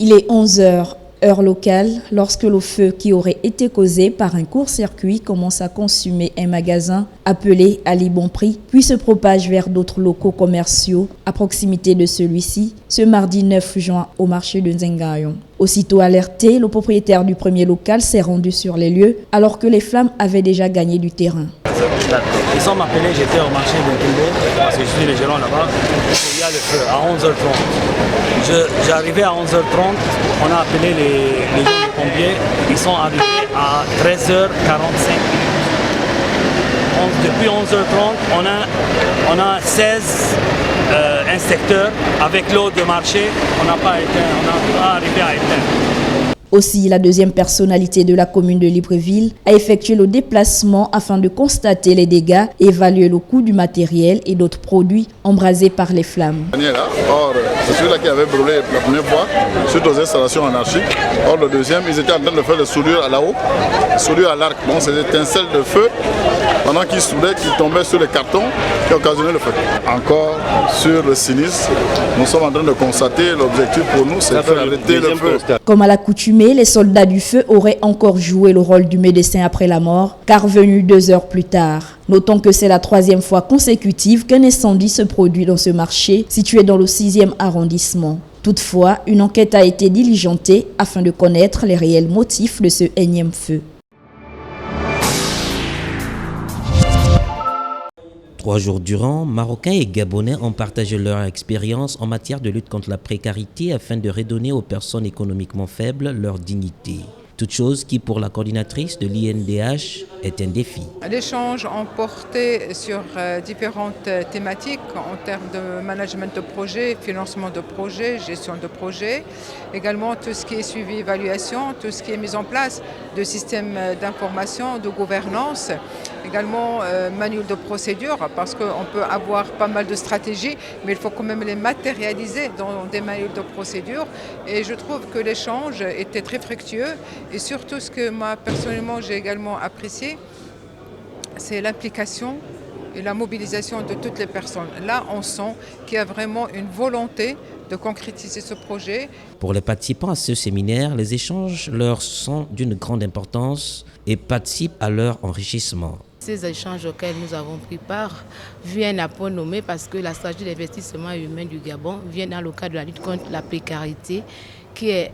Il est 11 heures, heure locale, lorsque le feu qui aurait été causé par un court-circuit commence à consumer un magasin appelé Ali Bon Prix, puis se propage vers d'autres locaux commerciaux à proximité de celui-ci, ce mardi 9 juin au marché de Nzengayon. Aussitôt alerté, le propriétaire du premier local s'est rendu sur les lieux alors que les flammes avaient déjà gagné du terrain. Ils ont m'appelé, j'étais au marché de Kimbe, parce que je suis le gérant là-bas. Il y a le feu à 11h30. J'arrivais à 11h30, on a appelé les gens de pompiers, ils sont arrivés à 13h45. Depuis 11h30, on a 16 inspecteurs avec l'eau de marché, on n'a pas arrivé à éteindre. Aussi, la deuxième personnalité de la commune de Libreville a effectué le déplacement afin de constater les dégâts, évaluer le coût du matériel et d'autres produits embrasés par les flammes. Or, c'est celui-là qui avait brûlé la première fois suite aux installations anarchiques. Or, le deuxième, ils étaient en train de faire le soudure à là-haut, soudure à l'arc. Donc, c'est des étincelles de feu pendant qu'ils soudaient, qui tombaient sur les cartons qui occasionnaient le feu. Encore sur le sinistre, nous sommes en train de constater l'objectif pour nous, c'est de faire arrêter le feu. Comme à l'accoutumée, les soldats du feu auraient encore joué le rôle du médecin après la mort, car venu 2 heures plus tard. Notons que c'est la 3e fois consécutive qu'un incendie se produit dans ce marché situé dans le 6e arrondissement. Toutefois, une enquête a été diligentée afin de connaître les réels motifs de ce énième feu. 3 jours durant, Marocains et Gabonais ont partagé leur expérience en matière de lutte contre la précarité afin de redonner aux personnes économiquement faibles leur dignité. Toute chose qui, pour la coordinatrice de l'INDH, est un défi. Les échanges ont porté sur différentes thématiques en termes de management de projet, financement de projet, gestion de projet, également tout ce qui est suivi, évaluation, tout ce qui est mis en place de systèmes d'information, de gouvernance, également manuel de procédure, parce qu'on peut avoir pas mal de stratégies, mais il faut quand même les matérialiser dans des manuels de procédure. Et je trouve que l'échange était très fructueux. Et surtout, ce que moi, personnellement, j'ai également apprécié, c'est l'implication et la mobilisation de toutes les personnes. Là, on sent qu'il y a vraiment une volonté de concrétiser ce projet. Pour les participants à ce séminaire, les échanges leur sont d'une grande importance et participent à leur enrichissement. Ces échanges auxquels nous avons pris part viennent à point nommé parce que la stratégie d'investissement humain du Gabon vient dans le cadre de la lutte contre la précarité, qui est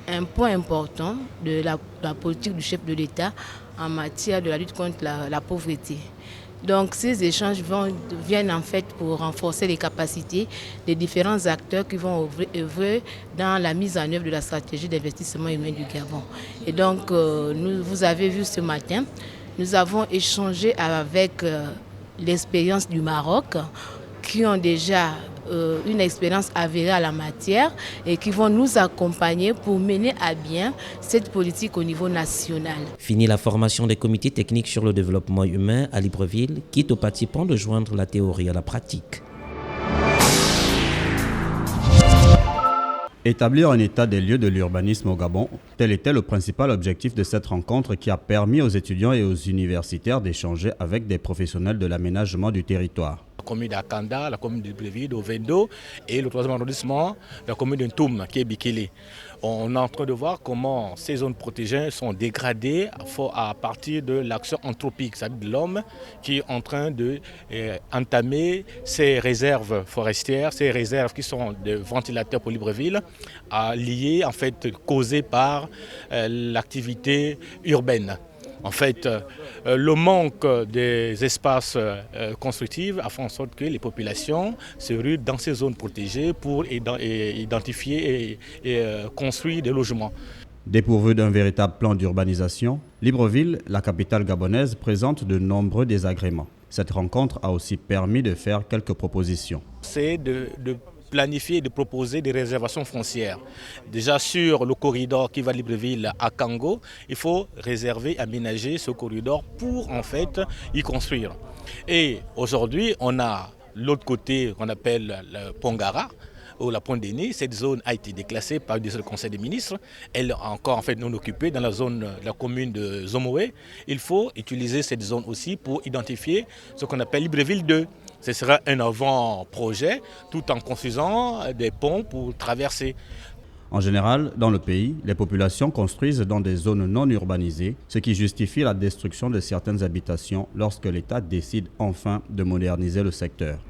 un point important de la politique du chef de l'État en matière de la lutte contre la pauvreté. Donc ces échanges viennent en fait pour renforcer les capacités des différents acteurs qui vont œuvrer dans la mise en œuvre de la stratégie d'investissement humain du Gabon. Et donc vous avez vu ce matin, nous avons échangé avec l'expérience du Maroc qui ont déjà une expérience avérée à la matière et qui vont nous accompagner pour mener à bien cette politique au niveau national. Fini la formation des comités techniques sur le développement humain à Libreville, quitte aux participants de joindre la théorie à la pratique. Établir un état des lieux de l'urbanisme au Gabon, tel était le principal objectif de cette rencontre qui a permis aux étudiants et aux universitaires d'échanger avec des professionnels de l'aménagement du territoire. La commune d'Akanda, la commune de Libreville, au Vendo et le 3e arrondissement, la commune de Ntoum, qui est Bikili. On est en train de voir comment ces zones protégées sont dégradées à partir de l'action anthropique, c'est-à-dire de l'homme qui est en train d'entamer ces réserves forestières, ces réserves qui sont des ventilateurs pour Libreville, liées, en fait, causées par l'activité urbaine. En fait, le manque des espaces constructifs a fait en sorte que les populations se ruent dans ces zones protégées pour identifier et construire des logements. Dépourvu d'un véritable plan d'urbanisation, Libreville, la capitale gabonaise, présente de nombreux désagréments. Cette rencontre a aussi permis de faire quelques propositions. C'est de planifier et de proposer des réservations foncières. Déjà sur le corridor qui va de Libreville à Kango, il faut réserver, aménager ce corridor pour en fait y construire. Et aujourd'hui, on a l'autre côté qu'on appelle le Pongara, ou la Pointe Déni. Cette zone a été déclassée par le Conseil des ministres. Elle est encore en fait non occupée dans la zone de la commune de Zomoé. Il faut utiliser cette zone aussi pour identifier ce qu'on appelle Libreville 2. Ce sera un avant-projet tout en construisant des ponts pour traverser. En général, dans le pays, les populations construisent dans des zones non urbanisées, ce qui justifie la destruction de certaines habitations lorsque l'État décide enfin de moderniser le secteur.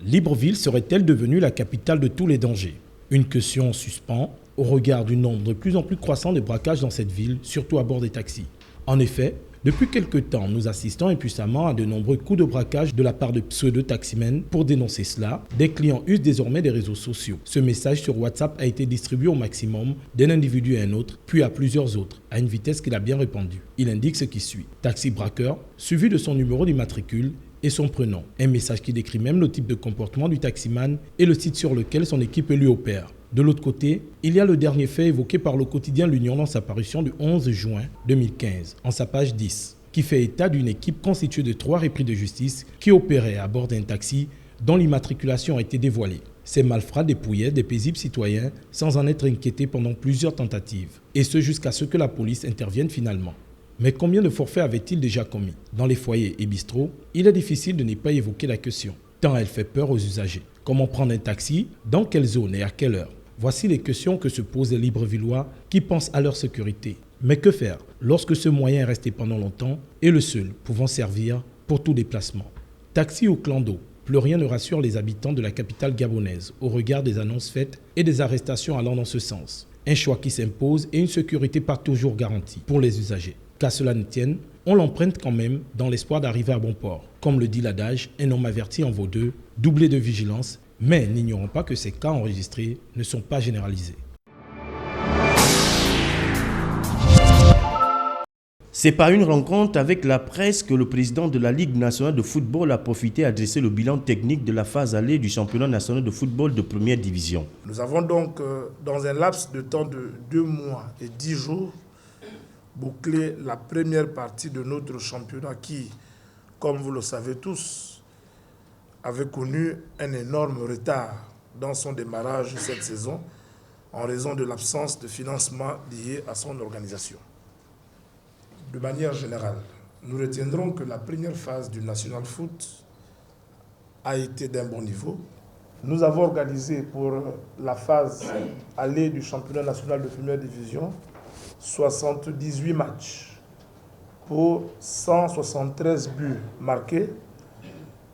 Libreville serait-elle devenue la capitale de tous les dangers? Une question en suspens au regard du nombre de plus en plus croissant de braquages dans cette ville, surtout à bord des taxis. En effet, depuis quelque temps, nous assistons impuissamment à de nombreux coups de braquage de la part de pseudo-taximens. Pour dénoncer cela, des clients usent désormais des réseaux sociaux. Ce message sur WhatsApp a été distribué au maximum d'un individu à un autre, puis à plusieurs autres, à une vitesse qu'il a bien répandue. Il indique ce qui suit. Taxi braqueur, suivi de son numéro d'immatricule et son prénom. Un message qui décrit même le type de comportement du taximan et le site sur lequel son équipe lui opère. De l'autre côté, il y a le dernier fait évoqué par le quotidien L'Union dans sa parution du 11 juin 2015, en sa page 10, qui fait état d'une équipe constituée de 3 repris de justice qui opéraient à bord d'un taxi dont l'immatriculation a été dévoilée. Ces malfrats dépouillaient des paisibles citoyens sans en être inquiétés pendant plusieurs tentatives, et ce jusqu'à ce que la police intervienne finalement. Mais combien de forfaits avait-il déjà commis? Dans les foyers et bistrots, il est difficile de ne pas évoquer la question, tant elle fait peur aux usagers. Comment prendre un taxi? Dans quelle zone et à quelle heure? Voici les questions que se posent les Librevillois qui pensent à leur sécurité. Mais que faire lorsque ce moyen est resté pendant longtemps et le seul pouvant servir pour tout déplacement? Taxi ou clando, plus rien ne rassure les habitants de la capitale gabonaise au regard des annonces faites et des arrestations allant dans ce sens. Un choix qui s'impose et une sécurité pas toujours garantie pour les usagers. Qu'à cela ne tienne, on l'emprunte quand même dans l'espoir d'arriver à bon port. Comme le dit l'adage, un homme averti en vaut 2, doublé de vigilance, mais n'ignorons pas que ces cas enregistrés ne sont pas généralisés. C'est par une rencontre avec la presse que le président de la Ligue nationale de football a profité à dresser le bilan technique de la phase allée du championnat national de football de première division. Nous avons donc, dans un laps de temps de 2 mois et 10 jours, bouclé la première partie de notre championnat qui, comme vous le savez tous, avait connu un énorme retard dans son démarrage cette saison en raison de l'absence de financement lié à son organisation. De manière générale, nous retiendrons que la première phase du National Foot a été d'un bon niveau. Nous avons organisé pour la phase allée du championnat national de première division 78 matchs pour 173 buts marqués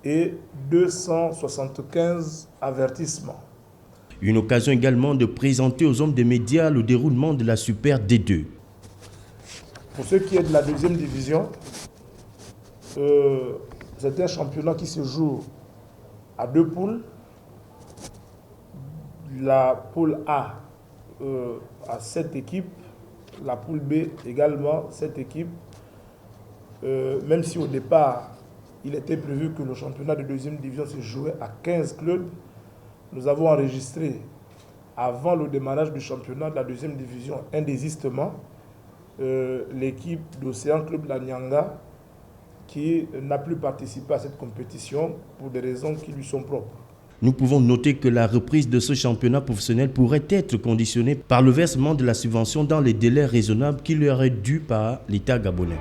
et 275 avertissements. Une occasion également de présenter aux hommes des médias le déroulement de la Super D2. Pour ce qui est de la deuxième division, c'est un championnat qui se joue à 2 poules. La poule A a 7 équipes, la poule B également 7 équipes. Même si au départ, il était prévu que le championnat de deuxième division se jouait à 15 clubs, nous avons enregistré, avant le démarrage du championnat de la deuxième division, un désistement. L'équipe d'Océan Club La Nyanga qui n'a plus participé à cette compétition pour des raisons qui lui sont propres. Nous pouvons noter que la reprise de ce championnat professionnel pourrait être conditionnée par le versement de la subvention dans les délais raisonnables qui leur est dû par l'État gabonais.